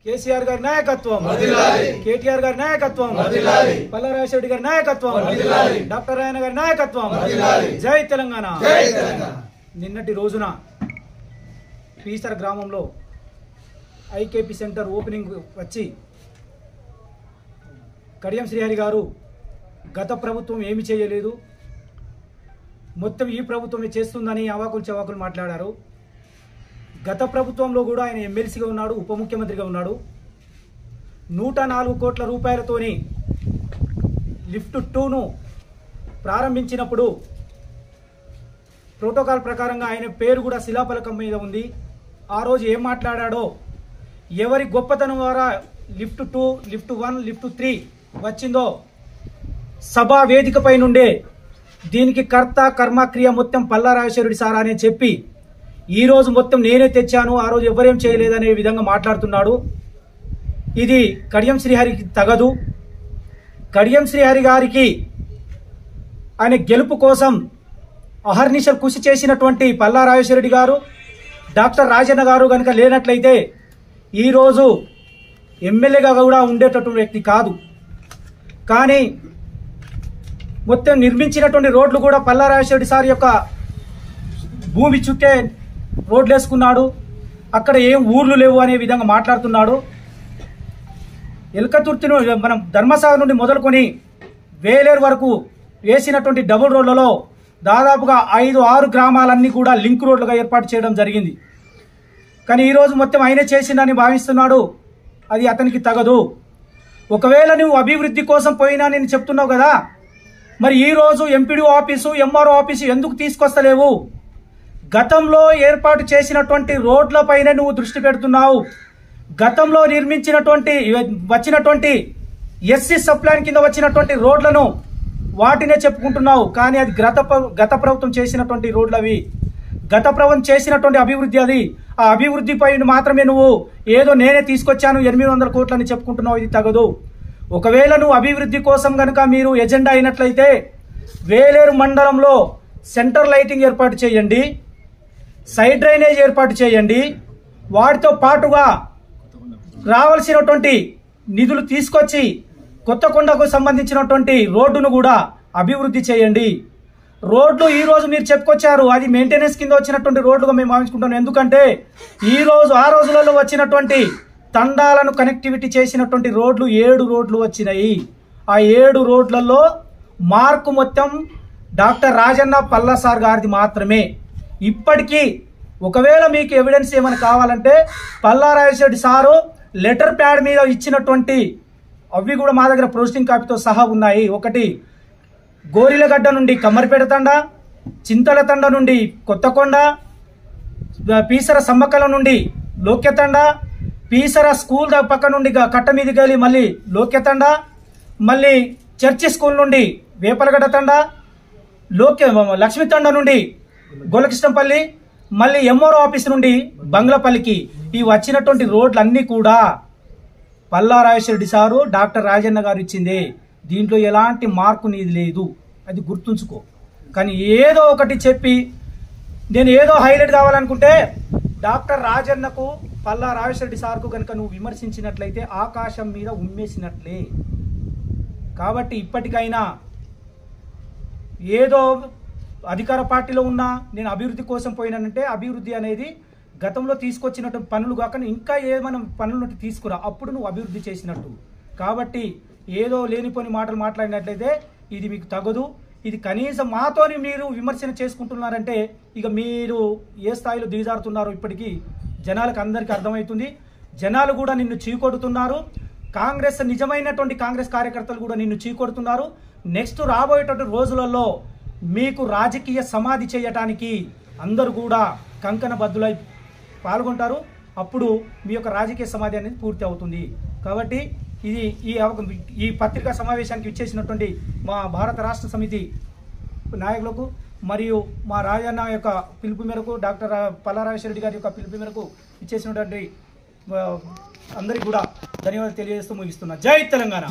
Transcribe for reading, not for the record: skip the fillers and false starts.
కేసీఆర్ గారి నాయకత్వం, కేటీఆర్ గారి నాయకత్వం, పల్లా రాజశేఖర్ గారి నాయకత్వం, డాక్టర్ రాయన్న గారి నాయకత్వం. జై తెలంగాణ. నిన్నటి రోజున పీసర గ్రామంలో ఐకేపీ సెంటర్ ఓపెనింగ్ వచ్చి కడియం శ్రీహరి గారు గత ప్రభుత్వం ఏమి చేయలేదు, మొత్తం ఈ ప్రభుత్వమే చేస్తుందని అవాకులు చవాకులు మాట్లాడారు. గత ప్రభుత్వంలో కూడా ఆయన ఎమ్మెల్సీగా ఉన్నాడు, ఉప ముఖ్యమంత్రిగా ఉన్నాడు. 104 కోట్ల రూపాయలతోని లిఫ్ట్ 2ను ప్రారంభించినప్పుడు ప్రోటోకాల్ ప్రకారంగా ఆయన పేరు కూడా శిలాఫలకం మీద ఉంది. ఆ రోజు ఏం మాట్లాడాడో, ఎవరి గొప్పతనం ద్వారా లిఫ్ట్ 2, లిఫ్ట్ 1, లిఫ్ట్ 3 వచ్చిందో సభా వేదికపై నుండే దీనికి కర్త కర్మక్రియ మొత్తం పల్లా రాజశేఖర్ సార్ అని చెప్పి ఈ రోజు మొత్తం నేనే తెచ్చాను, ఆ రోజు ఎవరేం చేయలేదనే విధంగా మాట్లాడుతున్నాడు. ఇది కడియం శ్రీహరికి తగదు. కడియం శ్రీహరి గారికి ఆయన గెలుపు కోసం అహర్నిశలు కృషి చేసినటువంటి పల్లా రాజశేఖర్ గారు, డాక్టర్ రాజన్న గారు కనుక లేనట్లయితే ఈరోజు ఎమ్మెల్యేగా కూడా ఉండేటటువంటి వ్యక్తి కాదు. కానీ మొత్తం నిర్మించినటువంటి రోడ్లు కూడా పల్లా రాజశేఖర్ సార్ యొక్క భూమి చుట్టే రోడ్లు వేసుకున్నాడు. అక్కడ ఏం ఊర్లు లేవు అనే విధంగా మాట్లాడుతున్నాడు. ఎల్కతుర్తి మనం ధర్మసాగర్ నుండి మొదలుకొని వేలేరు వరకు వేసినటువంటి డబుల్ రోడ్లలో దాదాపుగా 5-6 గ్రామాలన్నీ కూడా లింక్ రోడ్లుగా ఏర్పాటు చేయడం జరిగింది. కానీ ఈరోజు మొత్తం ఆయనే చేసిందని భావిస్తున్నాడు. అది అతనికి తగదు. ఒకవేళ నువ్వు అభివృద్ధి కోసం పోయినా నేను చెప్తున్నావు కదా, మరి ఈరోజు ఎంపీడీ ఆఫీసు, ఎంఆర్ఓ ఆఫీసు ఎందుకు తీసుకొస్తలేవు? గతంలో ఏర్పాటు చేసినటువంటి రోడ్లపైన నువ్వు దృష్టి పెడుతున్నావు. గతంలో నిర్మించినటువంటి వచ్చినటువంటి ఎస్సీ సప్లాన్ కింద వచ్చినటువంటి రోడ్లను వాటినే చెప్పుకుంటున్నావు. కానీ అది గత ప్రభుత్వం చేసినటువంటి రోడ్లు అవి. గత ప్రభుత్వం చేసినటువంటి అభివృద్ధి అది. ఆ అభివృద్ధి పైన మాత్రమే నువ్వు ఏదో నేనే తీసుకొచ్చాను 800 కోట్లని చెప్పుకుంటున్నావు. ఇది తగదు. ఒకవేళ నువ్వు అభివృద్ధి కోసం కనుక మీరు ఎజెండా అయినట్లయితే వేలేరు మండలంలో సెంటర్ లైటింగ్ ఏర్పాటు చేయండి, సైడ్ డ్రైనేజ్ ఏర్పాటు చేయండి. వాటితో పాటుగా రావాల్సినటువంటి నిధులు తీసుకొచ్చి కొత్తకొండకు సంబంధించినటువంటి రోడ్డును కూడా అభివృద్ధి చేయండి. రోడ్లు ఈ రోజు మీరు చెప్పుకొచ్చారు, అది మెయింటెనెన్స్ కింద వచ్చినటువంటి రోడ్లుగా మేము భావించుకుంటాం. ఎందుకంటే ఆ రోజులలో వచ్చినటువంటి తండాలను కనెక్టివిటీ చేసినటువంటి రోడ్లు 7 రోడ్లు వచ్చినాయి. ఆ 7 రోడ్లలో మార్కు మొత్తం డాక్టర్ రాజన్న పల్లా సార్ గారిది మాత్రమే. ఇప్పటికీ ఒకవేళ మీకు ఎవిడెన్స్ ఏమైనా కావాలంటే Palla Rajasekhar sir letter pad మీద ఇచ్చినటువంటి అవి కూడా మా దగ్గర ప్రొసీడింగ్ కాపీతో సహా ఉన్నాయి. ఒకటి గోరిలగడ్డ నుండి కమ్మరిపేట తండా, చింతల తండ నుండి కొత్తకొండ, పీసర సమ్మక్కల నుండి లోక్యతండ, పీసర స్కూల్ పక్క నుండి కట్ట మీదకి వెళ్ళి మళ్ళీ లోక్యతండ, మళ్ళీ చర్చి స్కూల్ నుండి వేపలగడ్డ తండ, లక్ష్మీ తండ నుండి గోలకృష్ణంపల్లి, మళ్ళీ ఎంఆర్ఓ ఆఫీస్ నుండి బంగ్లాపల్లికి ఈ వచ్చినటువంటి రోడ్లన్నీ కూడా పల్లా రాజశేఖర్ సారు డాక్టర్ రాజన్న గారు ఇచ్చిందే. దీంట్లో ఎలాంటి మార్పు నీది లేదు, అది గుర్తుంచుకో. కానీ ఏదో ఒకటి చెప్పి నేను ఏదో హైలైట్ కావాలనుకుంటే డాక్టర్ రాజన్నకు పల్లా రాజశేఖర్ సార్కు కనుక నువ్వు విమర్శించినట్లయితే ఆకాశం మీద ఉమ్మేసినట్లే. కాబట్టి ఇప్పటికైనా ఏదో అధికార పార్టీలో ఉన్నా నేను అభివృద్ధి కోసం పోయినానంటే అభివృద్ధి అనేది గతంలో తీసుకొచ్చినటువంటి పనులు కాక ఇంకా ఏమైనా పనులు తీసుకురా, అప్పుడు నువ్వు అభివృద్ధి చేసినట్టు. కాబట్టి ఏదో లేనిపోని మాటలు మాట్లాడినట్లయితే ఇది మీకు తగదు. ఇది కనీసం మాతోని మీరు విమర్శన చేసుకుంటున్నారంటే ఇక మీరు ఏ స్థాయిలో దిగజారుతున్నారో ఇప్పటికీ జనాలకు అందరికీ అర్థమవుతుంది. జనాలు కూడా నిన్ను చీకొడుతున్నారు. నిజమైనటువంటి కాంగ్రెస్ కార్యకర్తలు కూడా నిన్ను చీకొడుతున్నారు. నెక్స్ట్ రాబోయేటటువంటి రోజులలో మీకు రాజకీయ సమాధి చేయటానికి అందరూ కూడా కంకణ బద్దులై పాల్గొంటారు. అప్పుడు మీ యొక్క రాజకీయ సమాధి అనేది పూర్తి అవుతుంది. కాబట్టి ఇది ఈ పత్రికా సమావేశానికి ఇచ్చేసినటువంటి మా భారత రాష్ట్ర సమితి నాయకులకు మరియు మా రాజన్న యొక్క పిలుపు మేరకు, డాక్టర్ పల్లా రాజశేఖర్ గారి యొక్క పిలుపు మేరకు ఇచ్చేసినటువంటి అందరికీ కూడా ధన్యవాదాలు తెలియజేస్తూ ముగిస్తున్నా. జై తెలంగాణ.